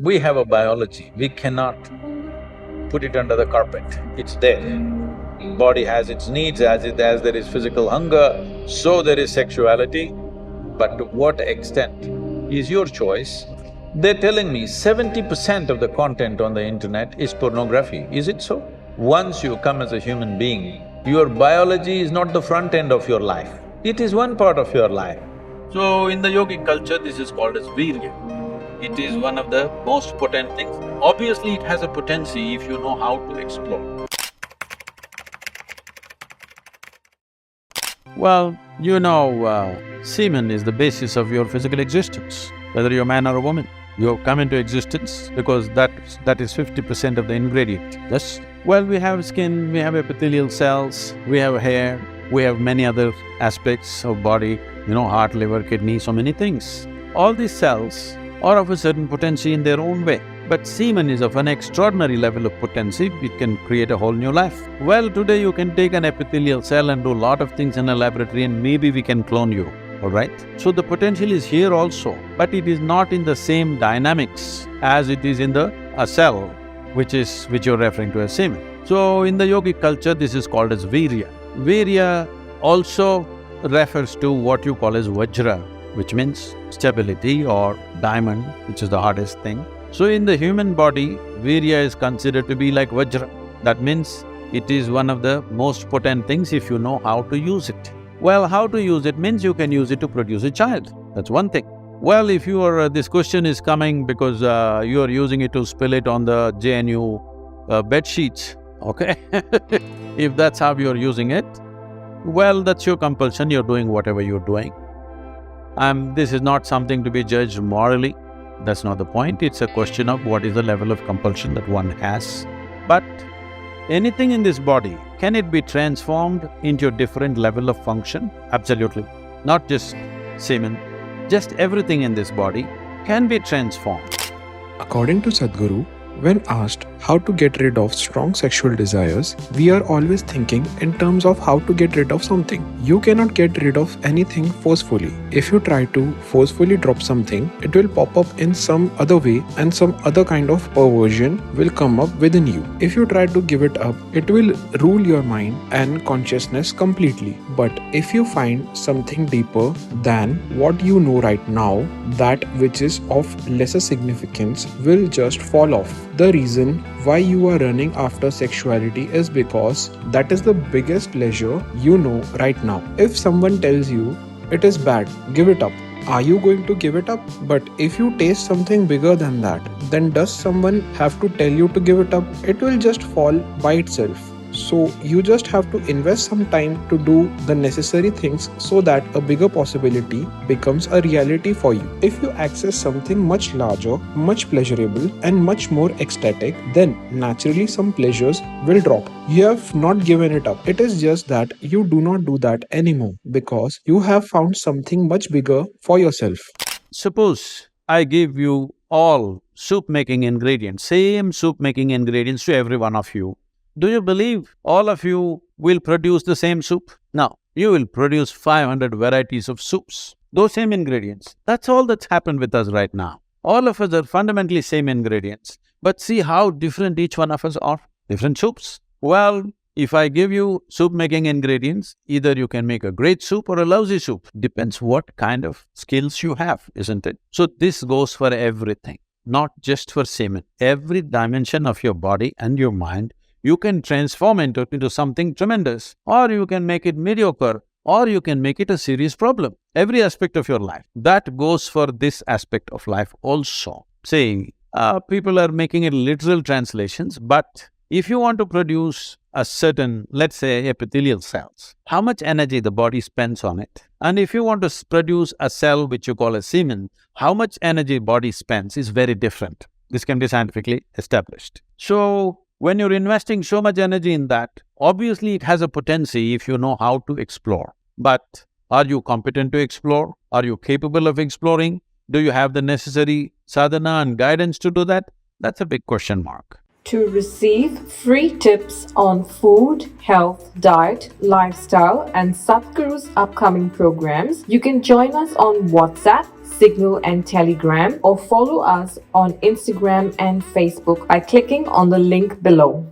We have a biology, we cannot put it under the carpet, it's there. Body has its needs, as there is physical hunger, so there is sexuality. But to what extent is your choice. They're telling me 70% of the content on the internet is pornography, is it so? Once you come as a human being, your biology is not the front end of your life, it is one part of your life. So in the yogic culture, this is called as virya. It is one of the most potent things. Obviously, it has a potency if you know how to explore. Well, semen is the basis of your physical existence, whether you're a man or a woman. You have come into existence because that is 50% of the ingredient. Yes? Well, we have skin, we have epithelial cells, we have hair, we have many other aspects of body, heart, liver, kidney, so many things. All these cells are of a certain potency in their own way. But semen is of an extraordinary level of potency, it can create a whole new life. Well, today you can take an epithelial cell and do a lot of things in a laboratory and maybe we can clone you, all right? So the potential is here also, but it is not in the same dynamics as it is in a cell, which you're referring to as semen. So in the yogic culture, this is called as virya. Virya also refers to what you call as vajra, which means stability, or diamond, which is the hardest thing. So in the human body, virya is considered to be like vajra. That means it is one of the most potent things if you know how to use it. Well, how to use it means you can use it to produce a child, that's one thing. Well, if this question is coming because you are using it to spill it on the JNU bed sheets, okay? If that's how you're using it, well, that's your compulsion, you're doing whatever you're doing. This is not something to be judged morally, that's not the point, it's a question of what is the level of compulsion that one has. But anything in this body, can it be transformed into a different level of function? Absolutely. Not just semen, just everything in this body can be transformed. According to Sadhguru, when asked how to get rid of strong sexual desires, we are always thinking in terms of how to get rid of something. You cannot get rid of anything forcefully. If you try to forcefully drop something, it will pop up in some other way and some other kind of perversion will come up within you. If you try to give it up, it will rule your mind and consciousness completely. But if you find something deeper than what you know right now, that which is of lesser significance will just fall off. The reason why you are running after sexuality is because that is the biggest pleasure you know right now. If someone tells you it is bad, give it up, are you going to give it up? But if you taste something bigger than that, then does someone have to tell you to give it up? It will just fall by itself. So you just have to invest some time to do the necessary things so that a bigger possibility becomes a reality for you. If you access something much larger, much pleasurable and much more ecstatic, then naturally some pleasures will drop. You have not given it up. It is just that you do not do that anymore because you have found something much bigger for yourself. Suppose I give you all soup-making ingredients, same soup-making ingredients to every one of you. Do you believe all of you will produce the same soup? No, you will produce 500 varieties of soups, those same ingredients. That's all that's happened with us right now. All of us are fundamentally same ingredients, but see how different each one of us are. Different soups. Well, if I give you soup-making ingredients, either you can make a great soup or a lousy soup. Depends what kind of skills you have, isn't it? So this goes for everything, not just for semen. Every dimension of your body and your mind you can transform into something tremendous, or you can make it mediocre, or you can make it a serious problem. Every aspect of your life. That goes for this aspect of life also. Saying, people are making it literal translations, but if you want to produce a certain, let's say, epithelial cells, how much energy the body spends on it, and if you want to produce a cell which you call a semen, how much energy body spends is very different. This can be scientifically established. So, when you're investing so much energy in that, obviously it has a potency if you know how to explore. But are you competent to explore? Are you capable of exploring? Do you have the necessary sadhana and guidance to do that? That's a big question mark. To receive free tips on food, health, diet, lifestyle, and Sadhguru's upcoming programs, you can join us on WhatsApp Signal, and Telegram, or follow us on Instagram and Facebook by clicking on the link below.